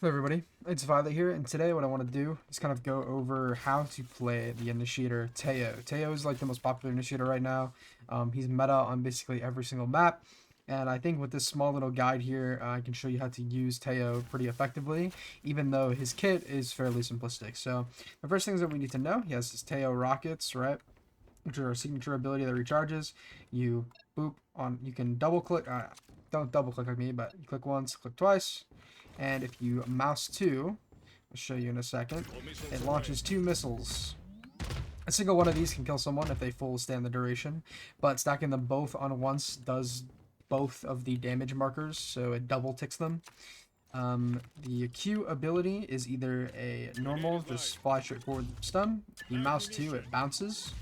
Hello everybody, it's Violet here, and today what I want to do is kind of go over how to play the initiator Tejo. Tejo is like the most popular initiator right now. He's meta on basically every single map, and I think with this small little guide here, I can show you how to use Tejo pretty effectively, even though his kit is fairly simplistic. So the first things that we need to know, he has his Tejo rockets, right, which are a signature ability that recharges. You boop on, you can double click, don't double click like me, but you click once, click twice. And if you mouse 2, I'll show you in a second, it launches 2 missiles. A single one of these can kill someone if they full stand the duration, but stacking them both on once does both of the damage markers, so it double ticks them. The Q ability is either a normal, just fly straight forward stun. The mouse 2, it bounces.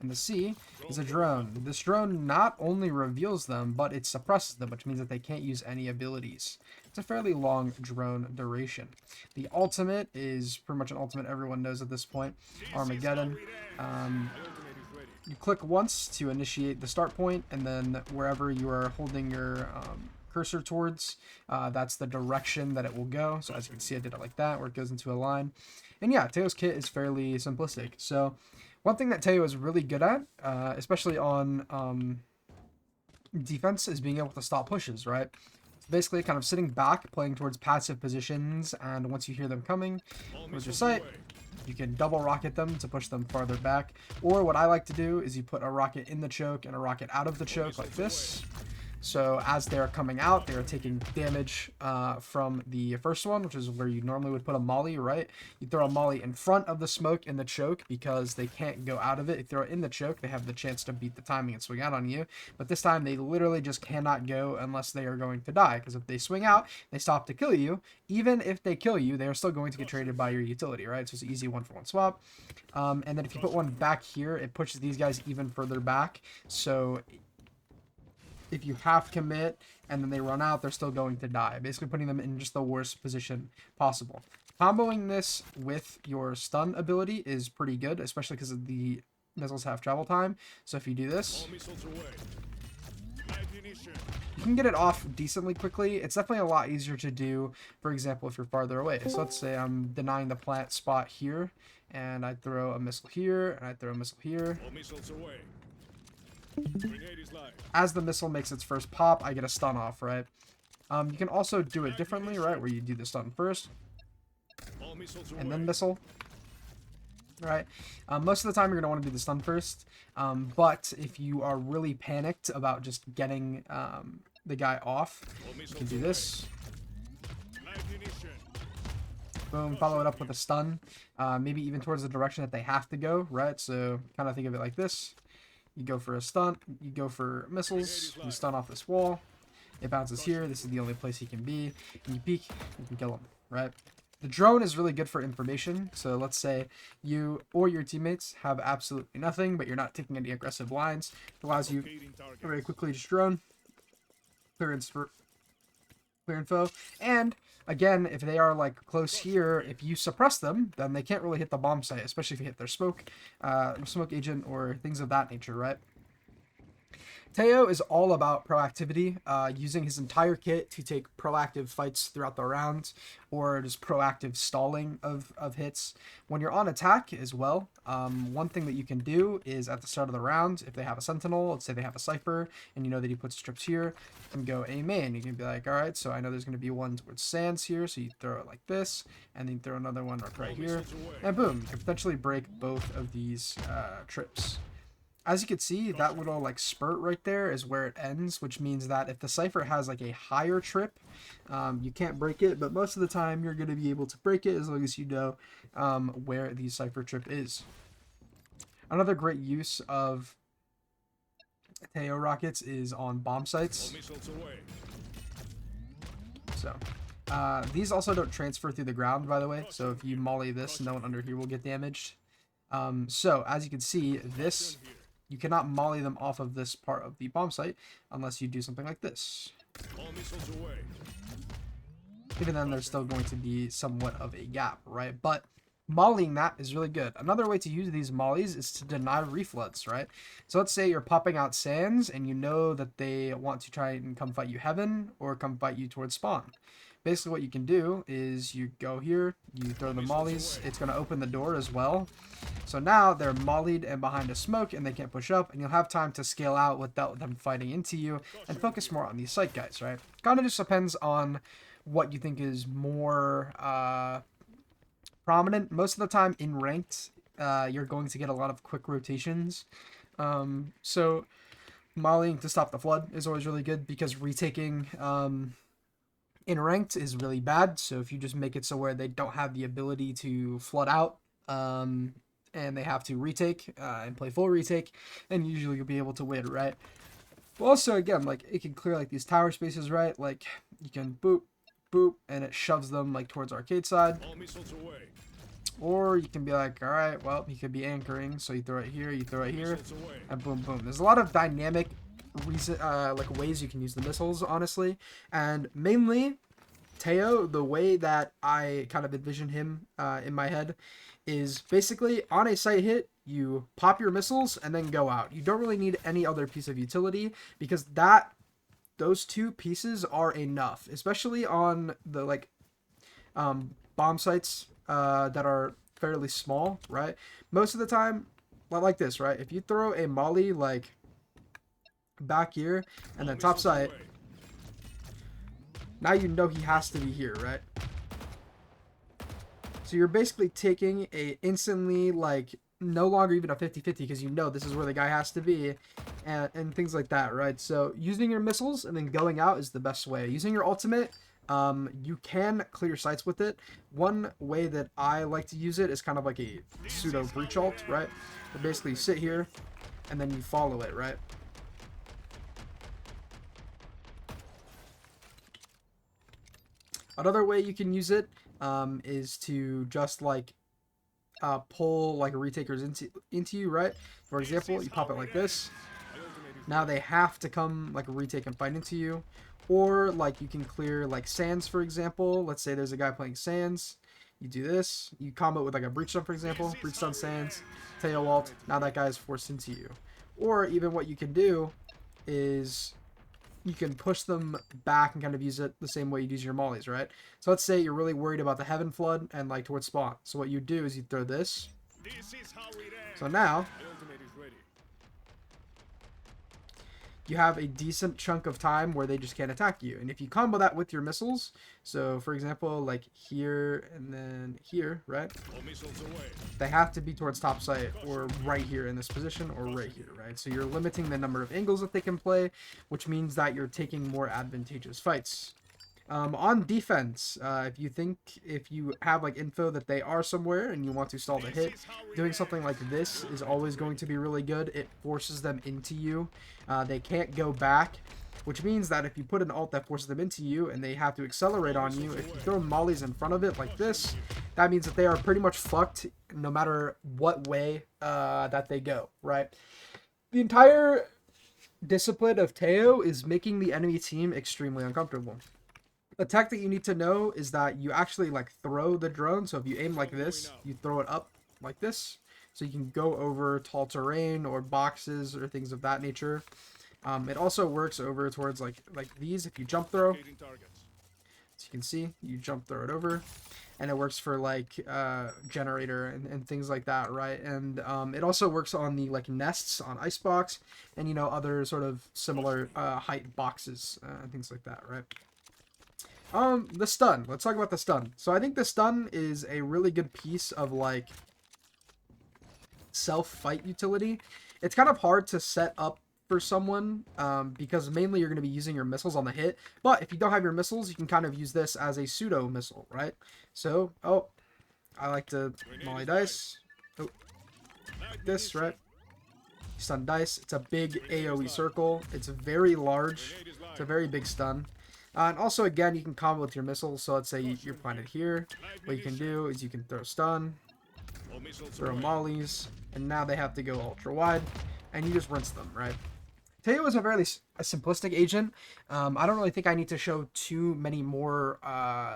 And the C is a drone. This drone not only reveals them, but it suppresses them, which means that they can't use any abilities. It's a fairly long drone duration. The ultimate is pretty much an ultimate everyone knows at this point, Armageddon. You click once to initiate the start point, and then wherever you are holding your cursor towards, that's the direction that it will go. So as you can see, I did it like that, where it goes into a line. And yeah, Tejo's kit is fairly simplistic. So one thing that Tejo is really good at, especially on defense, is being able to stop pushes, right? It's basically kind of sitting back, playing towards passive positions, and once you hear them coming towards your sight, you can double rocket them to push them farther back. Or what I like to do is you put a rocket in the choke and a rocket out of the choke like this. So as they're coming out, they're taking damage from the first one, which is where you normally would put a molly, right? You throw a molly in front of the smoke in the choke because they can't go out of it. If you throw it in the choke, they have the chance to beat the timing and swing out on you. But this time, they literally just cannot go unless they are going to die. Because if they swing out, they stop to kill you. Even if they kill you, they are still going to get traded by your utility, right? So it's an easy one-for-one swap. And then if you put one back here, it pushes these guys even further back. So if you half commit and then they run out, they're still going to die. Basically putting them in just the worst position possible. Comboing this with your stun ability is pretty good, especially because the missiles have travel time. So if you do this, you can get it off decently quickly. It's definitely a lot easier to do, for example, if you're farther away. So let's say I'm denying the plant spot here, and I throw a missile here, and I throw a missile here. As the missile makes its first pop, I get a stun off, right? You can also do it differently, right? Where you do the stun first, and then missile, right? Most of the time, you're going to want to do the stun first. But if you are really panicked about just getting the guy off, you can do this. Boom, follow it up with a stun. Maybe even towards the direction that they have to go, right? So kind of think of it like this. You go for a stun, you go for missiles, you stun off this wall, it bounces here, this is the only place he can be, and you peek, you can kill him, right? The drone is really good for information, so let's say you or your teammates have absolutely nothing, but you're not taking any aggressive lines. It allows you to very quickly just drone, clear info, and again, if they are like close here, if you suppress them, then they can't really hit the bomb site, especially if you hit their smoke agent or things of that nature, right? Tejo is all about proactivity, using his entire kit to take proactive fights throughout the round, or just proactive stalling of hits. When you're on attack as well, one thing that you can do is at the start of the round, if they have a sentinel, let's say they have a cypher, and you know that he puts strips here, you can go A main. You can be like, all right, so I know there's going to be one towards Sens here, so you throw it like this, and then you throw another one right here, and boom, you can potentially break both of these trips. As you can see, that little like spurt right there is where it ends, which means that if the cipher has like a higher trip, you can't break it, but most of the time you're going to be able to break it as long as you know where the cipher trip is. Another great use of Tejo rockets is on bomb sites. So these also don't transfer through the ground, by the way, so if you molly this, no one under here will get damaged. So as you can see, this, you cannot molly them off of this part of the bomb site unless you do something like this. Even then, there's still going to be somewhat of a gap, right? But mollying that is really good. Another way to use these mollies is to deny refloods, right? So let's say you're popping out Sans and you know that they want to try and come fight you heaven or come fight you towards spawn. basically what you can do is you go here, you throw the mollies, it's going to open the door as well. So now they're mollied and behind a smoke and they can't push up, and you'll have time to scale out without them fighting into you and focus more on these site guys, right? Kind of just depends on what you think is more prominent. Most of the time in ranked, you're going to get a lot of quick rotations. So mollying to stop the flood is always really good, because retaking in ranked is really bad. So if you just make it so where they don't have the ability to flood out, and they have to retake and play full retake, then usually you'll be able to win, right? But also, again, like, it can clear like these tower spaces, right? Like, you can boop, boop, and it shoves them like towards arcade side. Or you can be like, all right, well, he could be anchoring, so you throw it here, you throw it here, and boom, boom. There's a lot of dynamic reason, like ways you can use the missiles, honestly, and mainly Tejo, the way that I kind of envision him in my head is basically on a site hit, you pop your missiles and then go out. You don't really need any other piece of utility, because those two pieces are enough, especially on the like bomb sites that are fairly small, right? Most of the time, like this, right? If you throw a molly like back here and then top site, now you know he has to be here, right? So you're basically taking a instantly, like, no longer even a 50-50, because you know this is where the guy has to be, and things like that, right? So using your missiles and then going out is the best way. Using your ultimate, you can clear sites with it. One way that I like to use it is kind of like a pseudo breach ult, right? Where basically you sit here and then you follow it, right? Another way you can use it is to just like pull like retakers into you, right? For example, you pop it like this. Now they have to come like a retake and fight into you. Or like you can clear like Sens, for example. Let's say there's a guy playing Sens. You do this. You combo with like a breach stun, for example. Breach stun Sens, Tejo ult. Now that guy is forced into you. Or even what you can do is you can push them back and kind of use it the same way you use your mollies, right? So let's say you're really worried about the heaven flood and like towards spawn. So what you do is you throw this. So now you have a decent chunk of time where they just can't attack you. And if you combo that with your missiles, so for example, like here and then here, right? They have to be towards top site or right here in this position or right here, right? So you're limiting the number of angles that they can play, which means that you're taking more advantageous fights. On defense, if you have like info that they are somewhere and you want to stall the hit, doing something like this is always going to be really good. It forces them into you. They can't go back, which means that if you put an ult that forces them into you and they have to accelerate on you, if you throw mollies in front of it like this, that means that they are pretty much fucked no matter what way that they go, right? The entire discipline of Tejo is making the enemy team extremely uncomfortable. A tactic you need to know is that you actually like throw the drone. So if you aim like this, you throw it up like this, so you can go over tall terrain or boxes or things of that nature. It also works over towards like these if you jump throw. So you can see you jump throw it over, and it works for like generator and things like that, right? And it also works on the like nests on icebox and, you know, other sort of similar height boxes and things like that, right? The stun. Let's talk about the stun. So I think the stun is a really good piece of like self-fight utility. It's kind of hard to set up for someone because mainly you're going to be using your missiles on the hit. But if you don't have your missiles, you can kind of use this as a pseudo missile, right? So, I like to molly dice. Oh, like this, right? Stun dice. It's a big AoE circle. It's very large. It's a very big stun. And also, again, you can combo with your missiles. So let's say you're planted here. What you can do is you can throw stun, throw mollies, and now they have to go ultra wide, and you just rinse them, right? Tejo is a very a simplistic agent. I don't really think I need to show too many more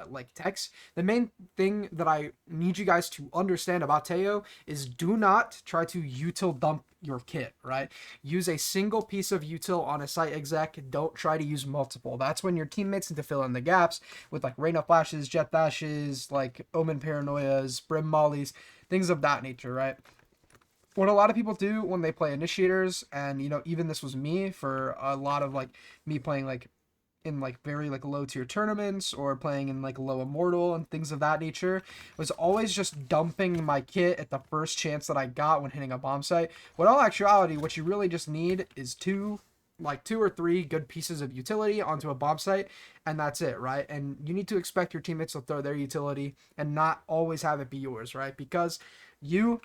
like texts. The main thing that I need you guys to understand about Tejo is do not try to util dump your kit, right? Use a single piece of util on a site exec. Don't try to use multiple. That's when your teammates need to fill in the gaps with like Rain of Flashes, Jet Dashes, like Omen Paranoias, Brim Mollies, things of that nature, right? What a lot of people do when they play initiators, and even this was me for a lot of like me playing like in like very like low tier tournaments or playing in like low immortal and things of that nature, was always just dumping my kit at the first chance that I got when hitting a bomb site. When all actuality, what you really just need is two or three good pieces of utility onto a bomb site, and that's it, right? And you need to expect your teammates to throw their utility and not always have it be yours, right? Because you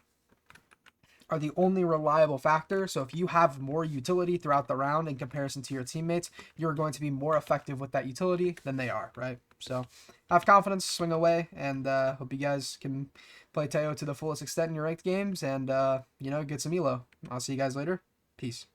are the only reliable factor. So if you have more utility throughout the round in comparison to your teammates, you're going to be more effective with that utility than they are, right? So have confidence, swing away, and hope you guys can play Tejo to the fullest extent in your ranked games and, get some elo. I'll see you guys later. Peace.